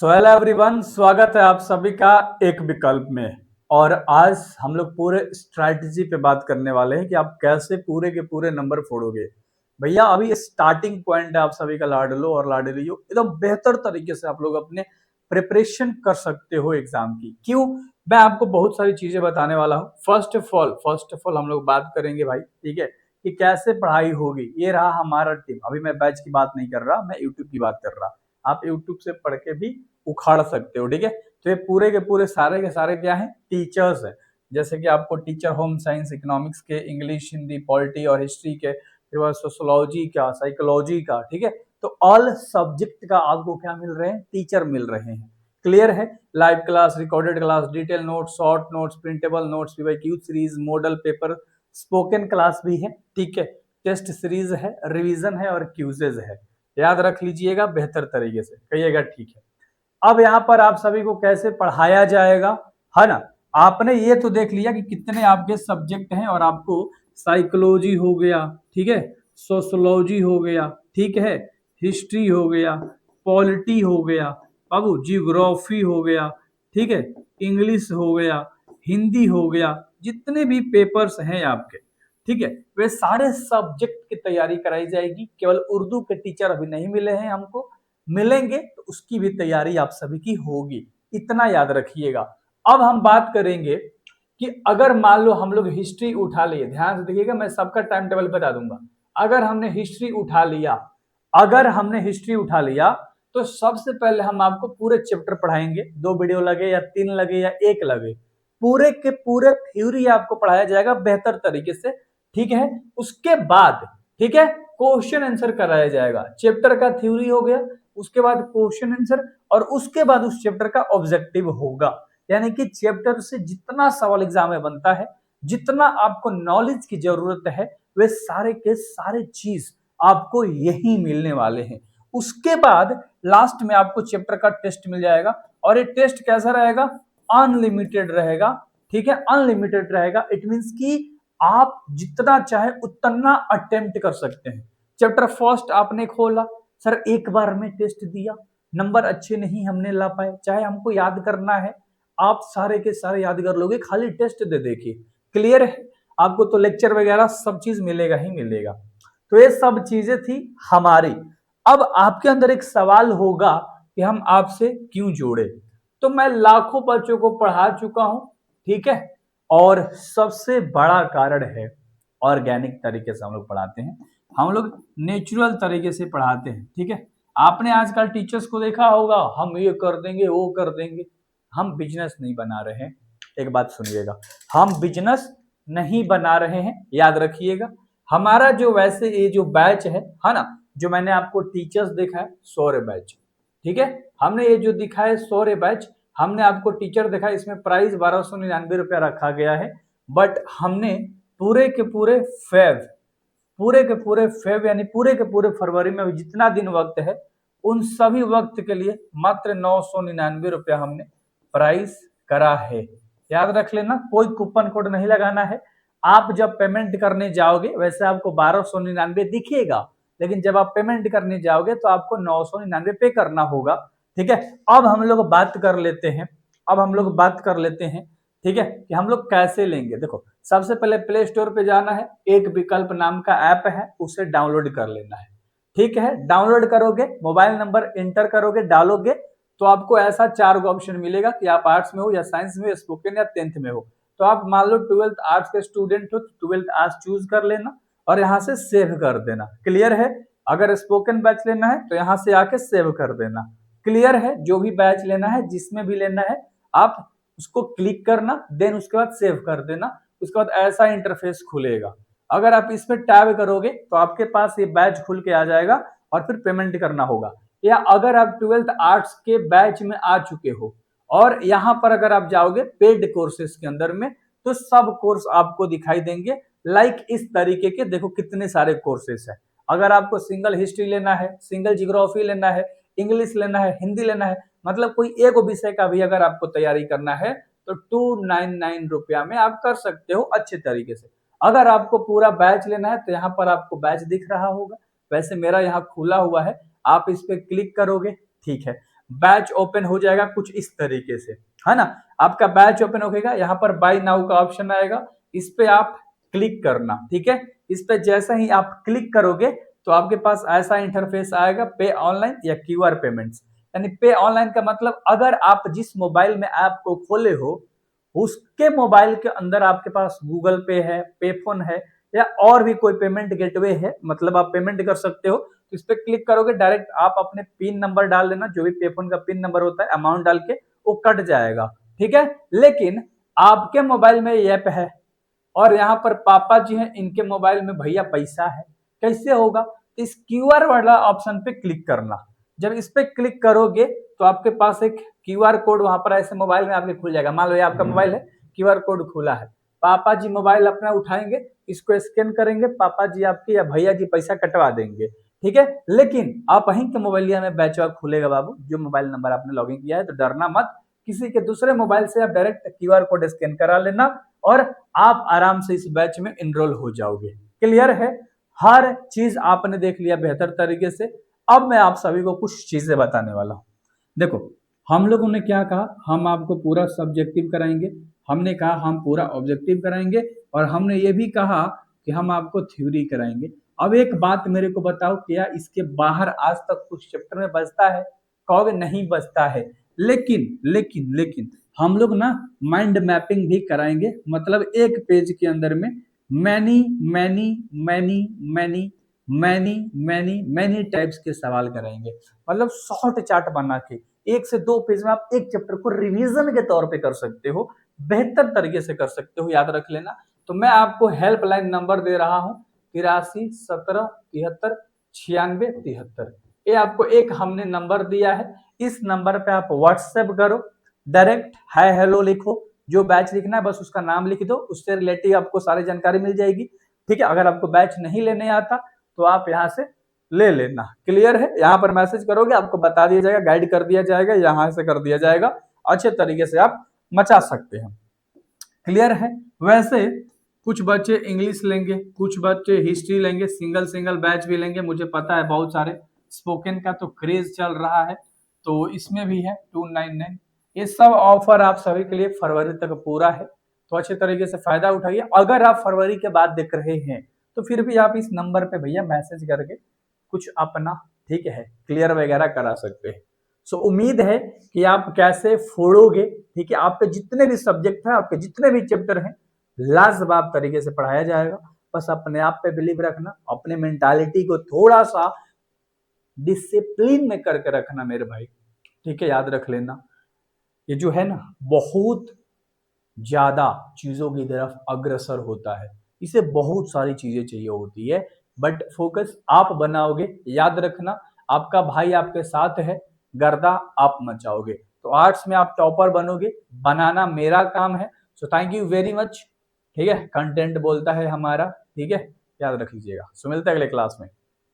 तो hello everyone, स्वागत है आप सभी का एक विकल्प में। और आज हम लोग पूरे स्ट्रैटेजी पे बात करने वाले हैं कि आप कैसे पूरे के पूरे नंबर फोड़ोगे। भैया अभी स्टार्टिंग पॉइंट है आप सभी का, लाडलो और लाडलियो एकदम बेहतर तरीके से आप लोग अपने प्रिपरेशन कर सकते हो एग्जाम की। क्यों? मैं आपको बहुत सारी चीजें बताने वाला हूँ। फर्स्ट ऑफ ऑल हम लोग बात करेंगे भाई, ठीक है, कि कैसे पढ़ाई होगी। ये रहा हमारा टीम। अभी मैं बैच की बात नहीं कर रहा, मैं यूट्यूब की बात कर रहा। आप यूट्यूब से पढ़ के भी उखाड़ सकते हो, ठीक है। तो ये पूरे के सारे क्या हैं? टीचर्स है। जैसे कि आपको टीचर होम साइंस, इकोनॉमिक्स के, इंग्लिश, हिंदी, पॉलिटी और हिस्ट्री के, फिर बाद सोशोलॉजी का, साइकोलॉजी का, ठीक है। तो ऑल सब्जेक्ट का आपको क्या मिल रहे हैं? टीचर मिल रहे हैं। क्लियर है? Live class, recorded class, detail notes, short notes, printable notes, PYQ series, model paper, spoken class भी है, ठीक है। टेस्ट सीरीज है, रिवीजन है और क्यूजेज है। याद रख लीजिएगा बेहतर तरीके से, कहिएगा ठीक है। अब यहाँ पर आप सभी को कैसे पढ़ाया जाएगा, है ना। आपने ये तो देख लिया कि कितने आपके सब्जेक्ट हैं, और आपको साइकोलॉजी हो गया, ठीक है, सोशोलॉजी हो गया, ठीक है, हिस्ट्री हो गया, पॉलिटी हो गया, बाबू जियोग्राफी हो गया, ठीक है, इंग्लिश हो गया, हिंदी हो गया, जितने भी पेपर्स हैं आपके, ठीक है, वे सारे सब्जेक्ट की तैयारी कराई जाएगी। केवल उर्दू के टीचर अभी नहीं मिले हैं हमको, मिलेंगे तो उसकी भी तैयारी आप सभी की होगी, इतना याद रखिएगा। अब हम बात करेंगे कि अगर मान लो हम लोग हिस्ट्री उठा लिए, ध्यान से देखिएगा, मैं सबका टाइम टेबल बता दूंगा। अगर हमने हिस्ट्री उठा लिया, अगर हमने हिस्ट्री उठा लिया तो सबसे पहले हम आपको पूरे चैप्टर पढ़ाएंगे। 2 वीडियो लगे या 3 लगे या 1 लगे, पूरे के पूरे थ्योरी आपको पढ़ाया जाएगा बेहतर तरीके से, ठीक है। उसके बाद, ठीक है, क्वेश्चन आंसर कराया जाएगा। चैप्टर का थ्योरी हो गया, उसके बाद क्वेश्चन आंसर, और उसके बाद उस चैप्टर का ऑब्जेक्टिव होगा। यानी कि चैप्टर से जितना सवाल एग्जाम में बनता है, जितना आपको नॉलेज की जरूरत है, वे सारे के सारे चीज आपको यही मिलने वाले हैं। उसके बाद लास्ट में आपको चैप्टर का टेस्ट मिल जाएगा, और ये टेस्ट कैसा रहेगा? अनलिमिटेड रहेगा, ठीक है, अनलिमिटेड रहेगा। इट मींस कि आप जितना चाहे उतना अटेम्प्ट कर सकते हैं। चैप्टर फर्स्ट आपने खोला, सर एक बार में टेस्ट दिया, नंबर अच्छे नहीं हमने ला पाए, चाहे हमको याद करना है, आप सारे के सारे याद कर लोगे खाली टेस्ट दे देखिए। क्लियर है? आपको तो लेक्चर वगैरह सब चीज मिलेगा ही मिलेगा। तो ये सब चीजें थी हमारी। अब आपके अंदर एक सवाल होगा कि हम आपसे क्यों जुड़े। तो मैं लाखों बच्चों को पढ़ा चुका हूं, ठीक है, और सबसे बड़ा कारण है ऑर्गेनिक तरीके से हम लोग पढ़ाते हैं। हम लोग नेचुरल तरीके से पढ़ाते हैं, ठीक है। आपने आजकल टीचर्स को देखा होगा, हम ये कर देंगे वो कर देंगे। हम बिजनेस नहीं बना रहे हैं, एक बात सुनिएगा, हम बिजनेस नहीं बना रहे हैं, याद रखिएगा। हमारा जो वैसे ये जो बैच है ना, जो मैंने आपको टीचर्स देखा है, सौर्य बैच, ठीक है, हमने ये जो दिखा है सौर्य बैच, हमने आपको टीचर देखा, इसमें प्राइस 1299 रुपया रखा गया है। बट हमने पूरे के पूरे फेब, यानी पूरे के पूरे फरवरी में जितना दिन वक्त है, उन सभी वक्त के लिए मात्र 999 रुपया हमने प्राइस करा है। याद रख लेना, कोई कूपन कोड नहीं लगाना है। आप जब पेमेंट करने जाओगे, वैसे आपको 1299 दिखेगा, लेकिन जब आप पेमेंट करने जाओगे तो आपको 999 पे करना होगा, ठीक है। अब हम लोग बात कर लेते हैं, ठीक है, कि हम लोग कैसे लेंगे। देखो, सबसे पहले प्ले स्टोर पे जाना है, एक विकल्प नाम का ऐप है, उसे डाउनलोड कर लेना है, ठीक है। डाउनलोड करोगे, मोबाइल नंबर इंटर करोगे, डालोगे, तो आपको ऐसा 4 ऑप्शन मिलेगा कि आप आर्ट्स में हो या साइंस में, स्पोकन या 10th में हो। तो आप मान लो 12th आर्ट्स के स्टूडेंट हो तो 12th आर्ट्स चूज कर लेना, और यहाँ से सेव कर देना। क्लियर है? अगर स्पोकन बैच लेना है तो यहाँ से आके सेव कर देना। क्लियर है? जो भी बैच लेना है, जिसमें भी लेना है, आप उसको क्लिक करना, देन उसके बाद सेव कर देना। उसके बाद ऐसा इंटरफेस खुलेगा। अगर आप इस पर टैब करोगे तो आपके पास ये बैच खुल के आ जाएगा, और फिर पेमेंट करना होगा। या अगर आप 12th आर्ट्स के बैच में आ चुके हो, और यहाँ पर अगर आप जाओगे पेड कोर्सेज के अंदर में, तो सब कोर्स आपको दिखाई देंगे लाइक इस तरीके के। देखो कितने सारे कोर्सेज है। अगर आपको सिंगल हिस्ट्री लेना है, सिंगल जियोग्राफी लेना है, इंग्लिश लेना है, हिंदी लेना है, मतलब कोई एक विषय का भी अगर आपको तैयारी करना है, तो 299 रुपया में आप कर सकते हो अच्छे तरीके से। अगर आपको पूरा बैच लेना है तो यहाँ पर आपको बैच दिख रहा होगा, वैसे मेरा यहाँ खुला हुआ है, आप इस पे क्लिक करोगे, ठीक है। बैच ओपन हो जाएगा कुछ इस तरीके से, है ना। आपका बैच ओपन होगा, यहाँ पर बाय नाउ का ऑप्शन आएगा, इस पे आप क्लिक करना, ठीक है। इस पे जैसा ही आप क्लिक करोगे तो आपके पास ऐसा इंटरफेस आएगा, पे ऑनलाइन या क्यूआर पेमेंट्स। यानी पे ऑनलाइन का मतलब अगर आप जिस मोबाइल में ऐप को खोले हो उसके मोबाइल के अंदर आपके पास गूगल पे है, पे फोन है, या और भी कोई पेमेंट गेटवे है, मतलब आप पेमेंट कर सकते हो, तो इस पे क्लिक करोगे डायरेक्ट आप अपने पिन नंबर डाल देना, जो भी पे फोन का पिन नंबर होता है, अमाउंट डाल के वो कट जाएगा, ठीक है। लेकिन आपके मोबाइल में ये ऐप है और यहाँ पर पापा जी हैं, इनके मोबाइल में भैया पैसा है, कैसे होगा। तो इस क्यूआर वाला ऑप्शन पे क्लिक करना। जब इस पे क्लिक करोगे तो आपके पास एक क्यूआर कोड वहां पर ऐसे मोबाइल में आपके खुल जाएगा। मान लो ये आपका मोबाइल है, क्यूआर कोड खुला है, पापा जी मोबाइल अपना उठाएंगे, इसको स्कैन करेंगे, पापा जी आपके या भैया जी पैसा कटवा देंगे, ठीक है। लेकिन आप वहीं के मोबाइलिया में बैच खुलेगा बाबू, जो मोबाइल नंबर आपने लॉगिन किया है, तो डरना मत, किसी के दूसरे मोबाइल से आप डायरेक्ट क्यूआर कोड स्कैन करा लेना और आप आराम से इस बैच में एनरोल हो जाओगे। क्लियर है, हर चीज आपने देख लिया बेहतर तरीके से। अब मैं आप सभी को कुछ चीजें बताने वाला हूं। देखो, हम लोगों ने क्या कहा, हम आपको पूरा सब्जेक्टिव कराएंगे, हमने कहा हम पूरा ऑब्जेक्टिव कराएंगे, और हमने ये भी कहा कि हम आपको थ्योरी कराएंगे। अब एक बात मेरे को बताओ, क्या इसके बाहर आज तक कुछ चैप्टर में बचता है? कहोगे नहीं बचता है, लेकिन हम लोग ना माइंड मैपिंग भी कराएंगे, मतलब एक पेज के अंदर में many many many many many many many types के सवाल कराएंगे, मतलब शॉर्ट चार्ट बना के 1 से 2 पेज में आप एक चैप्टर को रिवीजन के तौर पे कर सकते हो, बेहतर तरीके से कर सकते हो, याद रख लेना। तो मैं आपको हेल्पलाइन नंबर दे रहा हूँ 83 17 73 96 73। ये आपको एक हमने नंबर दिया है, इस नंबर पे आप व्हाट्सएप करो, डायरेक्ट हाय हेलो लिखो, जो बैच लिखना है बस उसका नाम लिख दो, उससे रिलेटिव आपको सारी जानकारी मिल जाएगी, ठीक है। अगर आपको बैच नहीं लेने आता तो आप यहाँ से ले लेना। क्लियर है, यहाँ पर मैसेज करोगे आपको बता दिया जाएगा, गाइड कर दिया जाएगा, यहाँ से कर दिया जाएगा, अच्छे तरीके से आप मचा सकते हैं। क्लियर है। वैसे कुछ बच्चे इंग्लिश लेंगे, कुछ बच्चे हिस्ट्री लेंगे, सिंगल सिंगल बैच भी लेंगे, मुझे पता है बहुत सारे। स्पोकन का तो क्रेज चल रहा है, तो इसमें भी है 299। ये सब ऑफर आप सभी के लिए फरवरी तक पूरा है, तो अच्छे तरीके से फायदा उठाइए। अगर आप फरवरी के बाद देख रहे हैं तो फिर भी आप इस नंबर पे भैया मैसेज करके कुछ अपना, ठीक है, क्लियर वगैरह करा सकते हैं। सो उम्मीद है कि आप कैसे फोड़ोगे, ठीक है। आपके जितने भी सब्जेक्ट हैं, आपके जितने भी चैप्टर हैं, लाजवाब तरीके से पढ़ाया जाएगा। बस अपने आप पे बिलीव रखना, अपने मेंटालिटी को थोड़ा सा डिसिप्लिन में करके रखना मेरे भाई, ठीक है। याद रख लेना, ये जो है ना बहुत ज्यादा चीजों की तरफ अग्रसर होता है, इसे बहुत सारी चीजें चाहिए होती है, बट फोकस आप बनाओगे, याद रखना आपका भाई आपके साथ है, गर्दा आप मचाओगे। तो आर्ट्स में आप टॉपर बनोगे, बनाना मेरा काम है। So thank you very much, ठीक है। कंटेंट बोलता है हमारा, ठीक है, याद रख लीजिएगा। सो मिलते हैं अगले क्लास में।